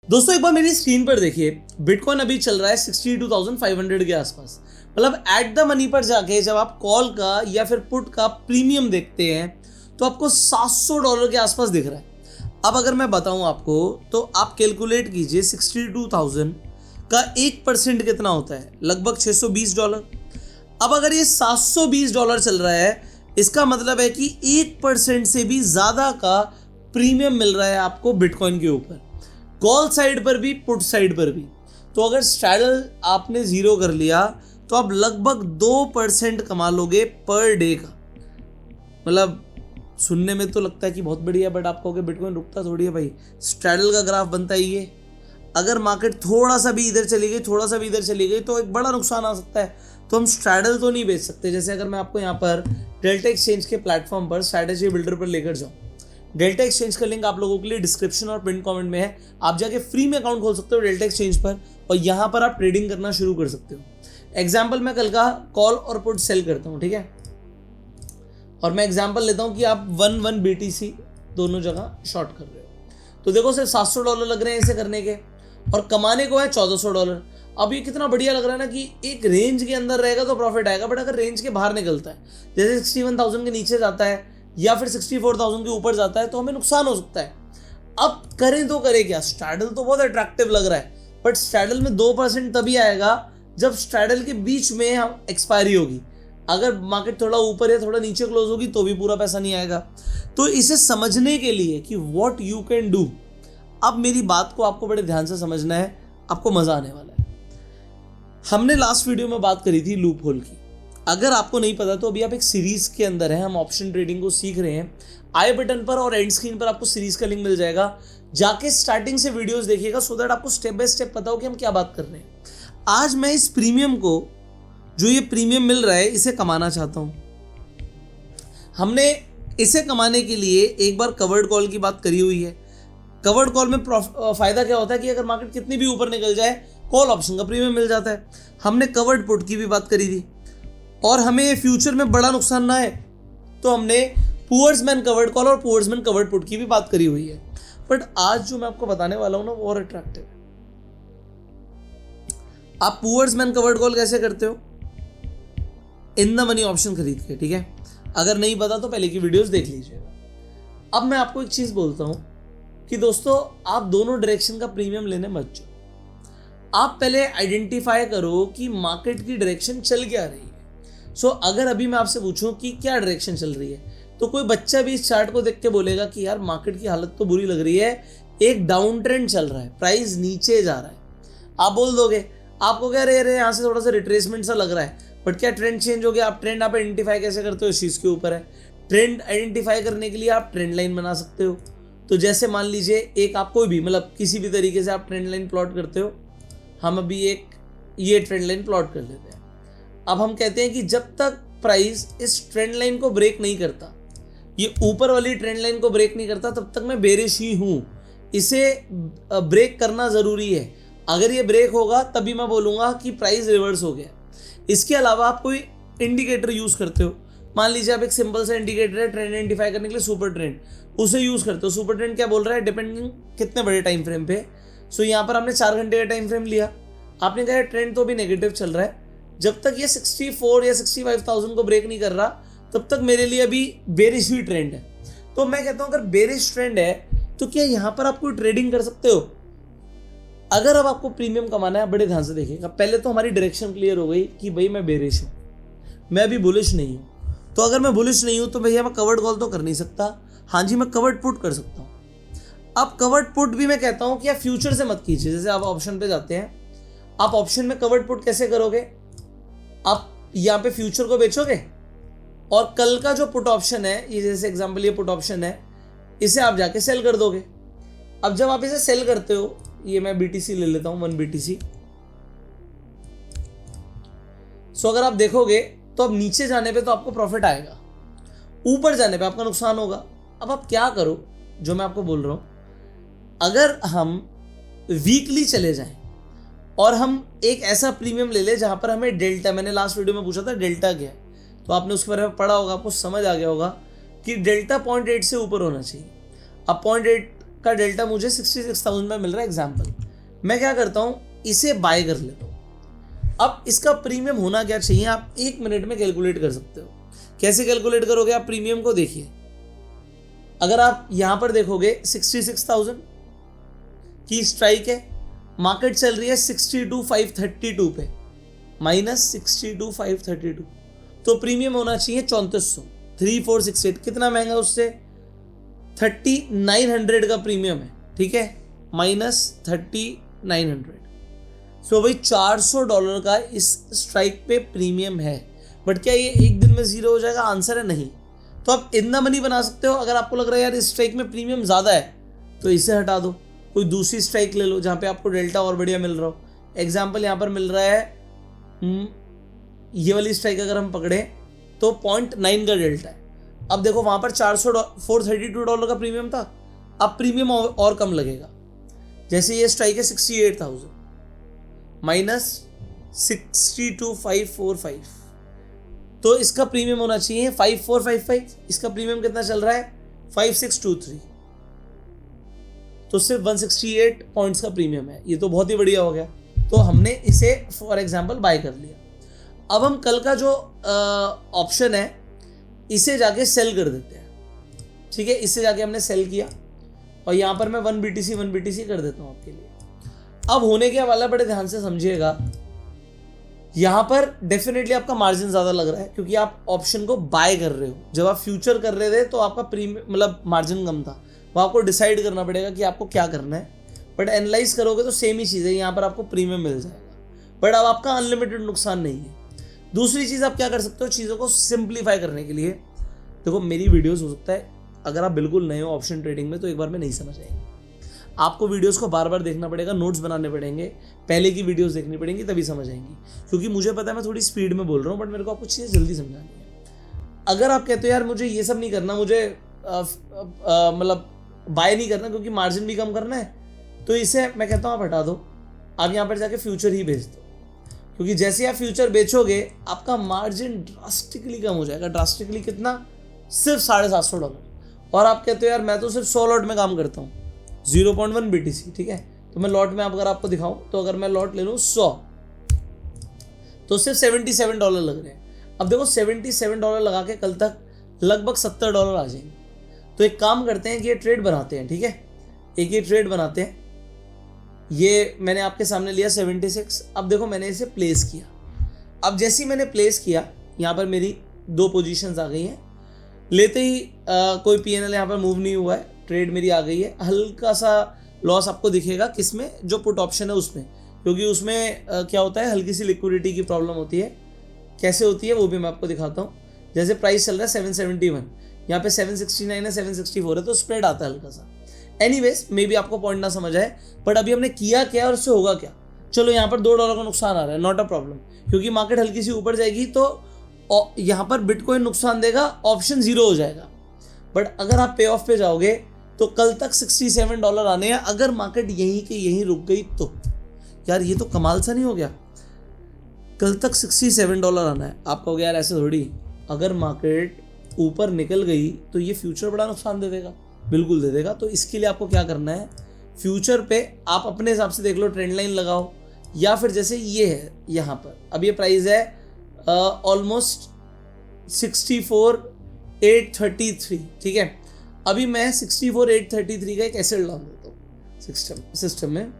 दोस्तों एक बार मेरी स्क्रीन पर देखिए, बिटकॉइन अभी चल रहा है 62,500 के आसपास। मतलब एट द मनी पर जाके जब आप कॉल का या फिर पुट का प्रीमियम देखते हैं तो आपको $700 के आसपास दिख रहा है। अब अगर मैं बताऊं आपको तो आप कैलकुलेट कीजिए 62,000 का 1% कितना होता है, लगभग $620। अब अगर ये $720 चल रहा है, इसका मतलब है कि 1% से भी ज़्यादा का प्रीमियम मिल रहा है आपको बिटकॉइन के ऊपर, कॉल साइड पर भी पुट साइड पर भी। तो अगर स्ट्रैडल आपने जीरो कर लिया तो आप लगभग 2% कमा लोगे पर डे का। मतलब सुनने में तो लगता है कि बहुत बढ़िया, बट आप कहोगे बिटकॉइन रुकता थोड़ी है भाई। स्ट्रैडल का ग्राफ बनता ही है, अगर मार्केट थोड़ा सा भी इधर चली गई, थोड़ा सा भी इधर चली गई तो एक बड़ा नुकसान आ सकता है। तो हम स्ट्रैडल तो नहीं बेच सकते। जैसे अगर मैं आपको यहाँ पर डेल्टा एक्सचेंज के प्लेटफॉर्म पर स्ट्रैटेजी बिल्डर पर लेकर जाऊँ, डेल्टा एक्सचेंज का लिंक आप लोगों के लिए डिस्क्रिप्शन और पिन कमेंट में है। आप जाके फ्री में अकाउंट खोल सकते हो डेल्टा एक्सचेंज पर और यहाँ पर आप ट्रेडिंग करना शुरू कर सकते हो। एग्जाम्पल मैं कल का कॉल और पुट सेल करता हूँ, ठीक है, और मैं एग्जाम्पल लेता हूँ कि आप 1 BTC दोनों जगह शॉर्ट कर रहे हो। तो देखो सिर्फ $700 लग रहे हैं इसे करने के और कमाने को है $1400। अब ये कितना बढ़िया लग रहा है ना कि एक रेंज के अंदर रहेगा तो प्रॉफिट आएगा, बट अगर रेंज के बाहर निकलता है, जैसे 61,000 के नीचे जाता है या फिर 64,000 के ऊपर जाता है, तो हमें नुकसान हो सकता है। अब करें तो करें क्या? स्ट्रैडल तो बहुत अट्रैक्टिव लग रहा है, बट स्ट्रैडल में 2% तभी आएगा जब स्ट्रैडल के बीच में हम एक्सपायरी होगी। अगर मार्केट थोड़ा ऊपर या थोड़ा नीचे क्लोज होगी तो भी पूरा पैसा नहीं आएगा। तो इसे समझने के लिए कि व्हाट यू कैन डू, अब मेरी बात को आपको बड़े ध्यान से समझना है, आपको मजा आने वाला है। हमने लास्ट वीडियो में बात करी थी लूप होल की। अगर आपको नहीं पता तो अभी आप एक सीरीज के अंदर हैं, हम ऑप्शन ट्रेडिंग को सीख रहे हैं। आई बटन पर और एंड स्क्रीन पर आपको सीरीज का लिंक मिल जाएगा, जाके स्टार्टिंग से वीडियोस देखिएगा सो दैट आपको स्टेप बाय स्टेप पता हो कि हम क्या बात कर रहे हैं। आज मैं इस प्रीमियम को, जो ये प्रीमियम मिल रहा है, इसे कमाना चाहता हूं। हमने इसे कमाने के लिए एक बार कवर्ड कॉल की बात करी हुई है। कवर्ड कॉल में फायदा क्या होता है कि अगर मार्केट कितनी भी ऊपर निकल जाए, कॉल ऑप्शन का प्रीमियम मिल जाता है। हमने कवर्ड पुट की भी बात करी थी और हमें फ्यूचर में बड़ा नुकसान ना है तो हमने पुअर्स मैन कवर्ड कॉल और पुअर्स मैन कवर्ड पुट की भी बात करी हुई है। बट आज जो मैं आपको बताने वाला हूं ना, वो और अट्रैक्टिव है। आप पुअर्स मैन कवर्ड कॉल कैसे करते हो? इन द मनी ऑप्शन खरीद के, ठीक है। अगर नहीं पता तो पहले की वीडियोस देख लीजिएगा। अब मैं आपको एक चीज बोलता हूं कि दोस्तों, आप दोनों डायरेक्शन का प्रीमियम लेने मत जाओ। आप पहले आइडेंटिफाई करो कि मार्केट की डायरेक्शन चल क्या रही है। सो अगर अभी मैं आपसे पूछूं कि क्या डायरेक्शन चल रही है, तो कोई बच्चा भी इस चार्ट को देख के बोलेगा कि यार मार्केट की हालत तो बुरी लग रही है, एक डाउन ट्रेंड चल रहा है, प्राइस नीचे जा रहा है। आप बोल दोगे, आपको क्या रे यहाँ से थोड़ा सा रिट्रेसमेंट सा लग रहा है, बट क्या ट्रेंड चेंज हो गया? आप ट्रेंड आप आइडेंटिफाई कैसे करते हो, इस चीज़ के ऊपर है। ट्रेंड आइडेंटिफाई करने के लिए आप ट्रेंड लाइन बना सकते हो। तो जैसे मान लीजिए एक आप कोई भी, मतलब किसी भी तरीके से आप ट्रेंड लाइन प्लॉट करते हो। हम अभी एक ये ट्रेंड लाइन प्लॉट कर लेते हैं। अब हम कहते हैं कि जब तक प्राइस इस ट्रेंड लाइन को ब्रेक नहीं करता, ये ऊपर वाली ट्रेंड लाइन को ब्रेक नहीं करता, तब तक मैं बेरिश ही हूं। इसे ब्रेक करना जरूरी है। अगर ये ब्रेक होगा तभी मैं बोलूंगा कि प्राइस रिवर्स हो गया। इसके अलावा आप कोई इंडिकेटर यूज करते हो। मान लीजिए आप एक सिंपल सा इंडिकेटर है ट्रेंड आइडेंटिफाई करने के लिए, सुपर ट्रेंड, उसे यूज करते हो। सुपर ट्रेंड क्या बोल रहा है? डिपेंडिंग कितने बड़े टाइम फ्रेम पे। सो यहाँ पर आपने 4 घंटे का टाइम फ्रेम लिया, आपने कहा ट्रेंड तो भी नेगेटिव चल रहा है, जब तक ये 64 या 65,000 को ब्रेक नहीं कर रहा तब तक मेरे लिए अभी बेरिश ही ट्रेंड है। तो मैं कहता हूं अगर बेरिश ट्रेंड है तो क्या यहां पर आप कोई ट्रेडिंग कर सकते हो? अगर अब आपको प्रीमियम कमाना है, बड़े ध्यान से देखिएगा। पहले तो हमारी डायरेक्शन क्लियर हो गई कि भाई मैं बेरिश हूं, मैं अभी बुलिश नहीं हूं। तो अगर मैं बुलिश नहीं हूं तो भैया मैं कवर्ड कॉल तो कर नहीं सकता। हाँ जी, मैं कवर्ड पुट कर सकता हूं। अब कवर्ड पुट भी मैं कहता हूं कि आप फ्यूचर से मत कीजिए। जैसे आप ऑप्शन पे जाते हैं, आप ऑप्शन में कवर्ड पुट कैसे करोगे? आप यहाँ पे फ्यूचर को बेचोगे और कल का जो पुट ऑप्शन है, ये जैसे एग्जांपल ये पुट ऑप्शन है, इसे आप जाके सेल कर दोगे। अब जब आप इसे सेल करते हो, ये मैं BTC ले लेता हूं, 1 BTC। सो अगर आप देखोगे तो अब नीचे जाने पे तो आपको प्रॉफिट आएगा, ऊपर जाने पे आपका नुकसान होगा। अब आप क्या करो, जो मैं आपको बोल रहा हूं, अगर हम वीकली चले जाएं और हम एक ऐसा प्रीमियम ले ले जहां पर हमें डेल्टा, मैंने लास्ट वीडियो में पूछा था डेल्टा क्या है, तो आपने उसके बारे में पढ़ा होगा, आपको समझ आ गया होगा कि डेल्टा 0.8 से ऊपर होना चाहिए। अब 0.8 का डेल्टा मुझे 66,000 में मिल रहा है एग्जाम्पल, मैं क्या करता हूँ, इसे बाय कर लेता हूँ। अब इसका प्रीमियम होना क्या चाहिए आप 1 मिनट में कैलकुलेट कर सकते हो। कैसे कैलकुलेट करोगे आप प्रीमियम को, देखिए अगर आप यहां पर देखोगे 66,000 की स्ट्राइक है, मार्केट चल रही है 62,532 पे, माइनस 62,532, तो प्रीमियम होना चाहिए 3400, 3468, कितना महंगा उससे, 3900 का प्रीमियम है, ठीक है, माइनस 3900। सो भाई $400 का इस स्ट्राइक पे प्रीमियम है। बट क्या ये एक दिन में जीरो हो जाएगा, आंसर है नहीं। तो आप इतना मनी बना सकते हो। अगर आपको लग रहा है यार इस स्ट्राइक में प्रीमियम ज़्यादा है तो इसे हटा दो, कोई दूसरी स्ट्राइक ले लो जहाँ पे आपको डेल्टा और बढ़िया मिल रहा हो। एग्जाम्पल यहाँ पर मिल रहा है ये वाली स्ट्राइक अगर हम पकड़े तो 0.9 का डेल्टा है। अब देखो वहाँ पर $432 का प्रीमियम था, अब प्रीमियम और कम लगेगा। जैसे ये स्ट्राइक है 68,000 माइनस 62,545, तो इसका प्रीमियम होना चाहिए 5455। इसका प्रीमियम कितना चल रहा है 5623, तो सिर्फ 168 पॉइंट्स का प्रीमियम है। ये तो बहुत ही बढ़िया हो गया। तो हमने इसे फॉर एग्जांपल बाय कर लिया। अब हम कल का जो ऑप्शन है इसे जाके सेल कर देते हैं, ठीक है। इससे जाके हमने सेल किया और यहाँ पर मैं 1 BTC कर देता हूँ आपके लिए। अब होने क्या वाला, बड़े ध्यान से समझिएगा। यहाँ पर डेफिनेटली आपका मार्जिन ज़्यादा लग रहा है क्योंकि आप ऑप्शन को बाय कर रहे हो। जब आप फ्यूचर कर रहे थे तो आपका प्रीमियम मतलब मार्जिन कम था, वो आपको डिसाइड करना पड़ेगा कि आपको क्या करना है। बट एनालाइज करोगे तो सेम ही चीज़ है, यहाँ पर आपको प्रीमियम मिल जाएगा। बट अब आपका अनलिमिटेड नुकसान नहीं है। दूसरी चीज़ आप क्या कर सकते हो चीज़ों को सिंप्लीफाई करने के लिए, देखो मेरी वीडियोज़ हो सकता है अगर आप बिल्कुल नए हो ऑप्शन ट्रेडिंग में तो एक बार में नहीं समझ आएंगे, आपको वीडियोस को बार बार देखना पड़ेगा, नोट्स बनाने पड़ेंगे, पहले की वीडियोस देखनी पड़ेंगी, तभी समझ आएंगी। क्योंकि मुझे पता है मैं थोड़ी स्पीड में बोल रहा हूँ बट मेरे को आपको चीज़ें जल्दी समझानी है। अगर आप कहते हो यार मुझे ये सब नहीं करना, मुझे मतलब बाय नहीं करना क्योंकि मार्जिन भी कम करना है, तो इसे मैं कहता हूँ आप हटा दो, आप यहाँ पर जाके फ्यूचर ही बेच दो। क्योंकि जैसे आप फ्यूचर बेचोगे आपका मार्जिन ड्रास्टिकली कम हो जाएगा। ड्रास्टिकली कितना, सिर्फ $750। और आप कहते हो यार मैं तो सिर्फ 100 लॉट में काम करता हूँ, 0.1 BTC, ठीक है। तो मैं लॉट में अगर आपको दिखाऊं तो अगर मैं लॉट ले लूँ 100 तो सिर्फ $77 लग रहे हैं। अब देखो $77 लगा के कल तक लगभग $70 आ जाएंगे। तो एक काम करते हैं कि ये ट्रेड बनाते हैं, ठीक है, एक ये ट्रेड बनाते हैं। ये मैंने आपके सामने लिया 76। अब देखो मैंने इसे प्लेस किया। अब जैसे ही मैंने प्लेस किया यहाँ पर मेरी 2 पोजीशंस आ गई हैं। लेते ही कोई PNL यहाँ पर मूव नहीं हुआ है, ट्रेड मेरी आ गई है। हल्का सा लॉस आपको दिखेगा किसमें, जो पुट ऑप्शन है उसमें, क्योंकि उसमें क्या होता है हल्की सी लिक्विडिटी की प्रॉब्लम होती है। कैसे होती है वो भी मैं आपको दिखाता हूँ। जैसे प्राइस चल रहा है 771, यहाँ पे 769 है, 764 है, तो स्प्रेड आता है हल्का सा। एनीवेज मे बी आपको पॉइंट ना समझ आए, बट अभी हमने किया क्या और उससे होगा क्या। चलो यहाँ पर $2 का नुकसान आ रहा है, नॉट अ प्रॉब्लम, क्योंकि मार्केट हल्की सी ऊपर जाएगी तो यहाँ पर बिटकॉइन नुकसान देगा, ऑप्शन 0 हो जाएगा। बट अगर आप पे ऑफ पे जाओगे तो कल तक $67 आने हैं। अगर मार्केट यहीं के यहीं रुक गई तो यार ये तो कमाल सा नहीं हो गया, कल तक $67 आना है। आप कहोगे यार ऐसे थोड़ी, अगर मार्केट ऊपर निकल गई तो ये फ्यूचर बड़ा नुकसान दे देगा, बिल्कुल दे देगा। तो इसके लिए आपको क्या करना है, फ्यूचर पे आप अपने हिसाब से देख लो, ट्रेंड लाइन लगाओ, या फिर जैसे ये है यहाँ पर अब ये प्राइस है ऑलमोस्ट 64,833, ठीक है। अभी मैं 64,833 का एक एसेट डाल देता हूँ सिस्टम में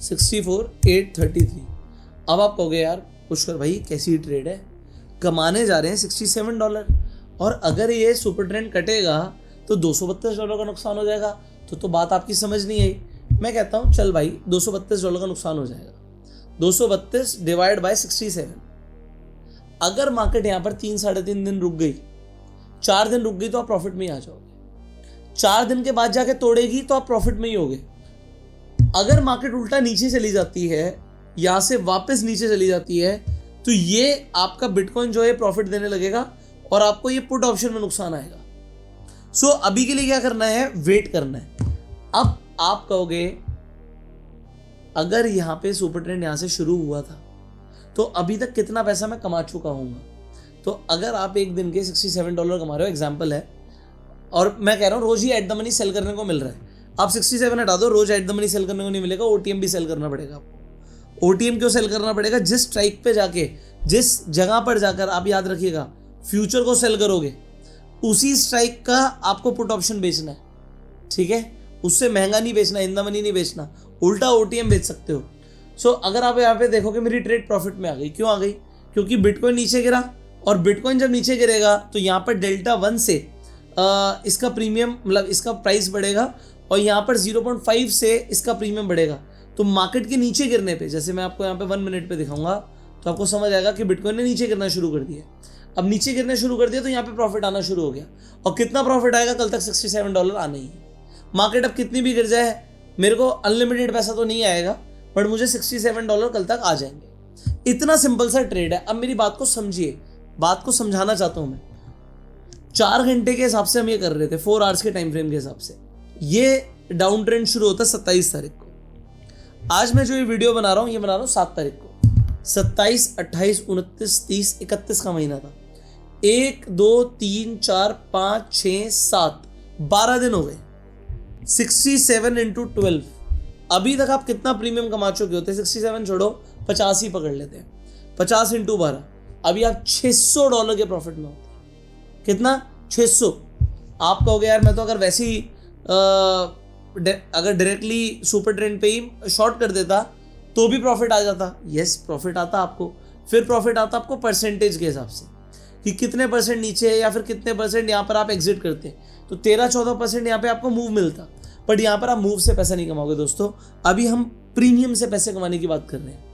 64,833। अब आप कहोगे यार पुष्कर भाई कैसी ट्रेड है, कमाने जा रहे हैं $67 और अगर ये सुपर ट्रेंड कटेगा तो $232 का नुकसान हो जाएगा। तो बात आपकी समझ नहीं आई। मैं कहता हूँ चल भाई $232 का नुकसान हो जाएगा, 232 डिवाइड बाय 67। अगर मार्केट यहाँ पर 3-3.5 दिन रुक गई, 4 दिन रुक गई तो आप प्रॉफिट में ही आ जाओगे। 4 दिन के बाद जाके तोड़ेगी तो आप प्रॉफिट में ही होगे। अगर मार्केट उल्टा नीचे चली जाती है, यहाँ से वापस नीचे चली जाती है, तो ये आपका बिटकॉइन जो है प्रॉफिट देने लगेगा और आपको ये पुट ऑप्शन में नुकसान आएगा। सो अभी के लिए क्या करना है, वेट करना है। अब आप कहोगे अगर यहाँ पे सुपर ट्रेंड यहाँ से शुरू हुआ था तो अभी तक कितना पैसा मैं कमा चुका हूँगा। तो अगर आप एक दिन के $67 कमा रहे हो, एग्जाम्पल है, और मैं कह रहा हूँ रोज ही एट द मनी सेल करने को मिल रहा है। आप 67 हटा दो, रोज एट द मनी सेल करने को नहीं मिलेगा, ओटीएम भी सेल करना पड़ेगा आपको। ओटीएम क्यों सेल करना पड़ेगा? जिस स्ट्राइक पे जाके, जिस जगह पर जाकर आप याद रखिएगा फ्यूचर को सेल करोगे, उसी स्ट्राइक का आपको पुट ऑप्शन बेचना है, ठीक है? उससे महंगा नहीं बेचना, इन द मनी नहीं बेचना, उल्टा ओटीएम बेच सकते हो। सो अगर आप यहाँ पे देखोगे मेरी ट्रेड प्रॉफिट में आ गई, क्यों आ गई? क्योंकि बिटकॉइन नीचे गिरा, और बिटकॉइन जब नीचे गिरेगा तो यहाँ पर डेल्टा 1 से इसका प्रीमियम, मतलब इसका प्राइस बढ़ेगा, और यहाँ पर 0.5 से इसका प्रीमियम बढ़ेगा। तो मार्केट के नीचे गिरने पे, जैसे मैं आपको यहाँ पे 1 मिनट पे दिखाऊंगा तो आपको समझ आएगा कि बिटकॉइन ने नीचे गिरना शुरू कर दिया। अब नीचे गिरना शुरू कर दिया तो यहाँ पे प्रॉफिट आना शुरू हो गया। और कितना प्रॉफिट आएगा? कल तक $67 आना ही है। मार्केट अब कितनी भी गिर जाए, मेरे को अनलिमिटेड पैसा तो नहीं आएगा, बट मुझे $67 कल तक आ जाएंगे। इतना सिंपल सा ट्रेड है। अब मेरी बात को समझिए, बात को समझाना चाहता हूँ मैं। 4 घंटे के हिसाब से हम ये कर रहे थे, 4 आवर्स के टाइम फ्रेम के हिसाब से। ये डाउन ट्रेंड शुरू होता है 27 तारीख को। आज मैं जो ये वीडियो बना रहा हूँ, ये बना रहा हूँ 7 तारीख को। 27, 28, 29, 30, 31 का महीना था। 1, 2, 3, 4, 5, 6, 7, 12 दिन हो गए। 67 into 12, अभी तक आप कितना प्रीमियम कमा चुके होते? 67 छोड़ो, 50 ही पकड़ लेते हैं। 50 into 12, अभी आप $600 के प्रॉफिट में होते हैं। कितना? 600। आप कहोगे यार मैं तो अगर वैसे ही अगर डायरेक्टली सुपर ट्रेंड पे ही शॉर्ट कर देता तो भी प्रॉफिट आ जाता। यस, प्रॉफिट आता आपको। फिर प्रॉफिट आता आपको परसेंटेज के हिसाब से कि कितने परसेंट नीचे है या फिर कितने परसेंट यहाँ पर आप एग्जिट करते। तो 13-14% यहाँ पे आपको मूव मिलता। बट यहाँ पर आप मूव से पैसा नहीं कमाओगे दोस्तों, अभी हम प्रीमियम से पैसे कमाने की बात कर रहे हैं।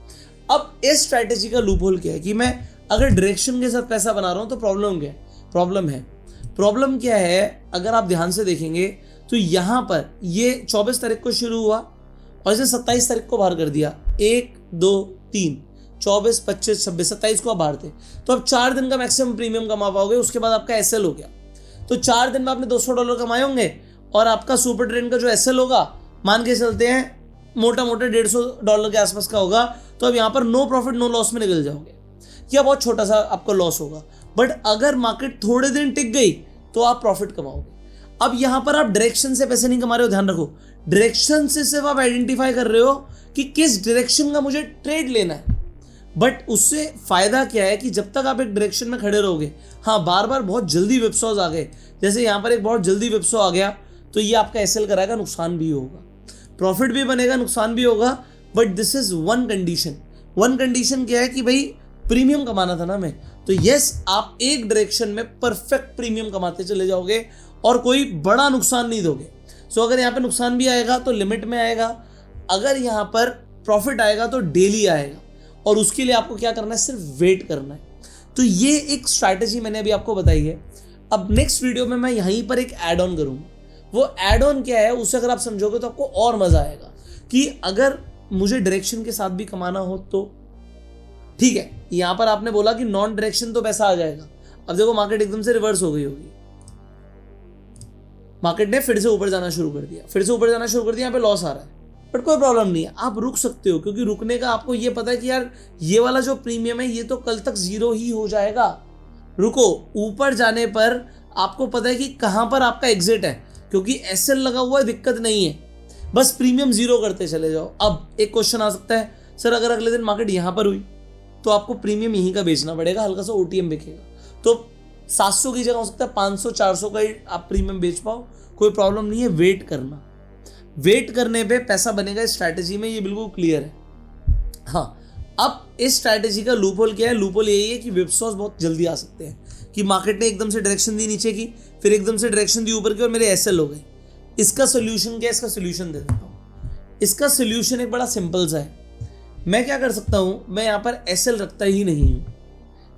अब इस स्ट्रैटेजी का लूप होल क्या है कि मैं अगर डायरेक्शन के साथ पैसा बना रहा हूँ तो प्रॉब्लम क्या है? प्रॉब्लम क्या है? अगर आप ध्यान से देखेंगे तो यहाँ पर ये 24 तारीख को शुरू हुआ और इसे 27 तारीख को बाहर कर दिया। 1, 2, 3, 24, 25, 26, 27 को आप बाहर थे। तो अब 4 दिन का मैक्सिमम प्रीमियम कमा पाओगे। उसके बाद आपका एसएल हो गया। तो 4 दिन में आपने $200 कमाए होंगे और आपका सुपर ट्रेंड का जो एसएल होगा, मान के चलते हैं मोटा मोटा $150 के आसपास का होगा। तो अब यहाँ पर नो प्रॉफिट नो लॉस में निकल जाओगे, या बहुत छोटा सा आपको लॉस होगा। बट अगर मार्केट थोड़े दिन टिक गई तो आप प्रॉफिट कमाओगे। अब यहाँ पर आप डायरेक्शन से पैसे नहीं कमा रहे हो, ध्यान रखो। डायरेक्शन से सिर्फ आप आइडेंटिफाई कर रहे हो कि किस डायरेक्शन का मुझे ट्रेड लेना है। बट उससे फायदा क्या है कि जब तक आप एक डायरेक्शन में खड़े रहोगे, हाँ बार बार बहुत जल्दी विपसॉज आ गए, जैसे यहाँ पर एक बहुत जल्दी विपसो आ गया, तो ये आपका एसएल कराएगा, नुकसान भी होगा, प्रॉफिट भी बनेगा, नुकसान भी होगा। But this is one condition क्या है कि भाई प्रीमियम कमाना था ना मैं, तो यस आप एक डायरेक्शन में परफेक्ट प्रीमियम कमाते चले जाओगे और कोई बड़ा नुकसान नहीं दोगे। सो अगर यहाँ पे नुकसान भी आएगा तो लिमिट में आएगा, अगर यहाँ पर प्रॉफिट आएगा तो डेली आएगा, और उसके लिए आपको क्या करना है? सिर्फ वेट करना है। तो ये एक स्ट्रैटेजी मैंने अभी आपको बताई है। अब नेक्स्ट वीडियो में मैं यहीं पर एक ऐड ऑन करूँगा। वो ऐड ऑन क्या है उसे अगर आप समझोगे तो आपको और मजा आएगा कि अगर मुझे डायरेक्शन के साथ भी कमाना हो तो ठीक है। यहां पर आपने बोला कि नॉन डायरेक्शन तो पैसा आ जाएगा। अब देखो मार्केट एकदम से रिवर्स हो गई होगी, मार्केट ने फिर से ऊपर जाना शुरू कर दिया, यहाँ पे लॉस आ रहा है। बट कोई प्रॉब्लम नहीं है, आप रुक सकते हो, क्योंकि रुकने का आपको ये पता है कि यार ये वाला जो प्रीमियम है ये तो कल तक 0 ही हो जाएगा। रुको, ऊपर जाने पर आपको पता है कि कहां पर आपका एग्जिट है, क्योंकि एसएल लगा हुआ है, दिक्कत नहीं है, बस प्रीमियम 0 करते चले जाओ। अब एक क्वेश्चन आ सकता है, सर अगर अगले दिन मार्केट यहां पर हुई तो आपको प्रीमियम यहीं का बेचना पड़ेगा, हल्का सा ओटीएम बिकेगा, तो 700 की जगह हो सकता है 500-400 का ही आप प्रीमियम बेच पाओ, कोई प्रॉब्लम नहीं है। वेट करना, वेट करने पे पैसा बनेगा। इस स्ट्रैटेजी में ये बिल्कुल क्लियर है। हाँ, अब इस स्ट्रैटेजी का लूप होल क्या है? लूप होल यही है कि विपसॉस बहुत जल्दी आ सकते हैं कि मार्केट ने एकदम से डायरेक्शन दी नीचे की, फिर एकदम से डायरेक्शन दी ऊपर की और मेरे एसएल हो गए। इसका सोल्यूशन क्या है? इसका सोल्यूशन दे देता हूँ। इसका सोल्यूशन एक बड़ा सिंपल सा है। मैं क्या कर सकता हूँ, मैं यहाँ पर एसएल रखता ही नहीं हूँ,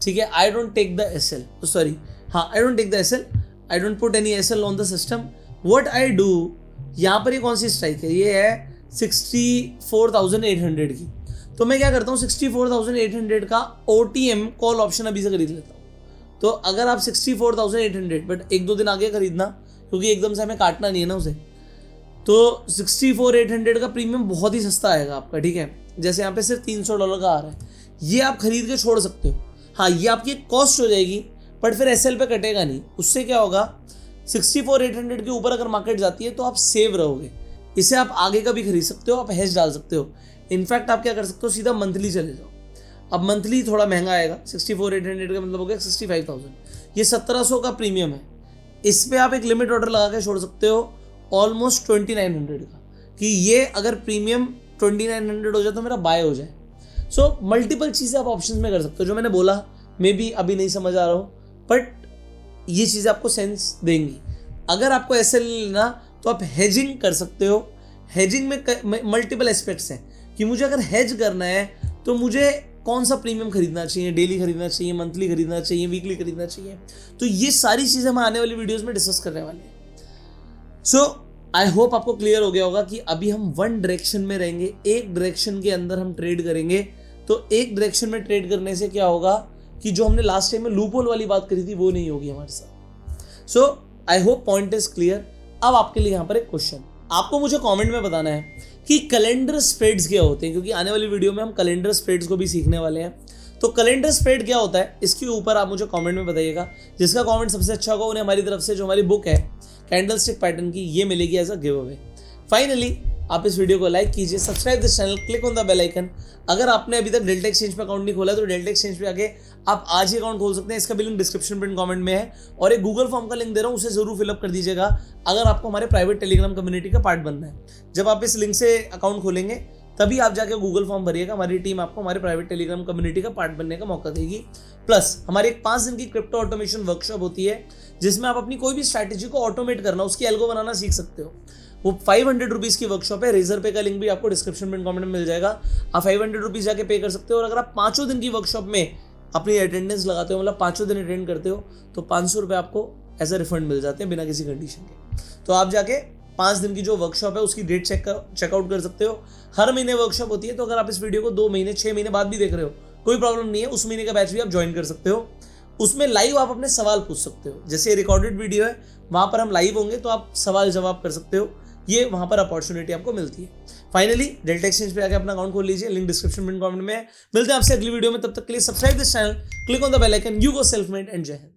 ठीक है। I don't take the SL, sorry, हाँ I don't take the SL, I don't put any SL on the system. What I do, यहाँ पर ये कौन सी स्ट्राइक है? ये है 64,800 की। तो मैं क्या करता हूँ, 64,800 का OTM कॉल ऑप्शन अभी से खरीद लेता हूँ। तो अगर आप 64,800 बट 1-2 दिन आगे खरीदना, क्योंकि एकदम से हमें काटना नहीं है ना उसे, तो 64,800 का प्रीमियम बहुत ही सस्ता आएगा आपका, ठीक है। जैसे यहाँ पे सिर्फ $300 का आ रहा है, ये आप खरीद के छोड़ सकते हो। हाँ, ये आपकी कॉस्ट हो जाएगी, बट फिर एसएल पे कटेगा नहीं। उससे क्या होगा, 64,800 के ऊपर अगर मार्केट जाती है तो आप सेव रहोगे, इसे आप आगे का भी खरीद सकते हो, आप हेज डाल सकते हो। इनफैक्ट आप क्या कर सकते हो, सीधा मंथली चले जाओ। अब मंथली थोड़ा महंगा आएगा, 64,800 का मतलब हो गया 65,000, ये 1700 का प्रीमियम है। इस पे आप एक लिमिट ऑर्डर लगा के छोड़ सकते हो ऑलमोस्ट 2900 का, कि ये अगर प्रीमियम 2900 हो जाए तो मेरा बाय हो जाए। सो मल्टीपल चीज़ें आप ऑप्शन में कर सकते हो। जो मैंने बोला मे बी अभी नहीं समझ आ रहा हो, बट ये चीज़ें आपको सेंस देंगी। अगर आपको ऐसे लेना तो आप हेजिंग कर सकते हो। हेजिंग में मल्टीपल एस्पेक्ट्स हैं कि मुझे अगर हेज करना है तो मुझे कौन सा प्रीमियम खरीदना चाहिए, डेली खरीदना चाहिए, मंथली खरीदना चाहिए, वीकली खरीदना चाहिए। तो ये सारी चीज़ें हम आने वाली वीडियोस में डिस्कस करने वाले हैं। सो आई होप आपको क्लियर हो गया होगा कि अभी हम वन डायरेक्शन में रहेंगे, एक डायरेक्शन के अंदर हम ट्रेड करेंगे। तो एक डायरेक्शन में ट्रेड करने से क्या होगा कि जो हमने लास्ट टाइम में लूपहोल वाली बात करी थी वो नहीं होगी हमारे साथ। So I hope point is clear. अब आपके लिए यहाँ पर एक क्वेश्चन, आपको मुझे कमेंट में बताना है कि कैलेंडर स्प्रेड्स क्या होते हैं, क्योंकि आने वाली वीडियो में हम कैलेंडर स्प्रेड्स को भी सीखने वाले हैं। तो कैलेंडर स्प्रेड क्या होता है इसके ऊपर आप मुझे कमेंट में बताइएगा। जिसका कमेंट सबसे अच्छा होगा उन्हें हमारी तरफ से जो हमारी बुक है कैंडलस्टिक पैटर्न की, ये मिलेगी as a give away. Finally आप इस वीडियो को लाइक कीजिए, subscribe this channel, click on the bell icon. अगर आपने अभी तक डेल्टा एक्सचेंज पे अकाउंट नहीं खोला तो डेल्टा एक्सचेंज पे आके आप आज ही अकाउंट खोल सकते हैं। इसका भी लिंक डिस्क्रिप्शन पिन कमेंट में है, और एक गूगल फॉर्म का लिंक दे रहा हूँ, उसे जरूर फिलअप कर दीजिएगा अगर आपको हमारे प्राइवेट टेलीग्राम कम्युनिटी का पार्ट बनना है। जब आप इस लिंक से अकाउंट खोलेंगे तभी आप जाके गूगल फॉर्म भरिएगा, हमारी टीम आपको हमारे प्राइवेट टेलीग्राम कम्युनिटी का पार्ट बनने का मौका देगी। प्लस हमारी एक 5 दिन की क्रिप्टो ऑटोमेशन वर्कशॉप होती है जिसमें आप अपनी कोई भी स्ट्रैटेजी को ऑटोमेट करना, उसकी एल्गो बनाना सीख सकते हो। वो 500 रुपीज़ की वर्कशॉप है। रेजर पे का लिंक भी आपको डिस्क्रिप्शन में कमेंट में मिल जाएगा। आप 500 रुपीज़ जाके पे कर सकते हो, और अगर आप 5 दिन की वर्कशॉप में अपनी अटेंडेंस लगाते हो, मतलब 5 दिन अटेंड करते हो, तो 500 रुपये आपको एज अ रिफंड मिल जाते हैं बिना किसी कंडीशन के। तो आप जाके 5 दिन की जो वर्कशॉप है उसकी डेट चेकआउट कर सकते हो। हर महीने वर्कशॉप होती है, तो अगर आप इस वीडियो को 2 महीने 6 महीने बाद भी देख रहे हो कोई प्रॉब्लम नहीं है, उस महीने का बैच भी आप ज्वाइन कर सकते हो। उसमें लाइव आप अपने सवाल पूछ सकते हो, जैसे रिकॉर्डेड वीडियो है वहाँ पर हम लाइव होंगे तो आप सवाल जवाब कर सकते हो। ये वहाँ पर अपॉर्चुनिटी आपको मिलती है। फाइनली डेल्टा एक्सचेंज पे आके अपना अकाउंट खोल लीजिए, लिंक डिस्क्रिप्शन में कमेंट में है। मिलते हैं आपसे अगली वीडियो में, तब तक के लिए subscribe this channel, click on the bell icon. You go self made and जय हिंद।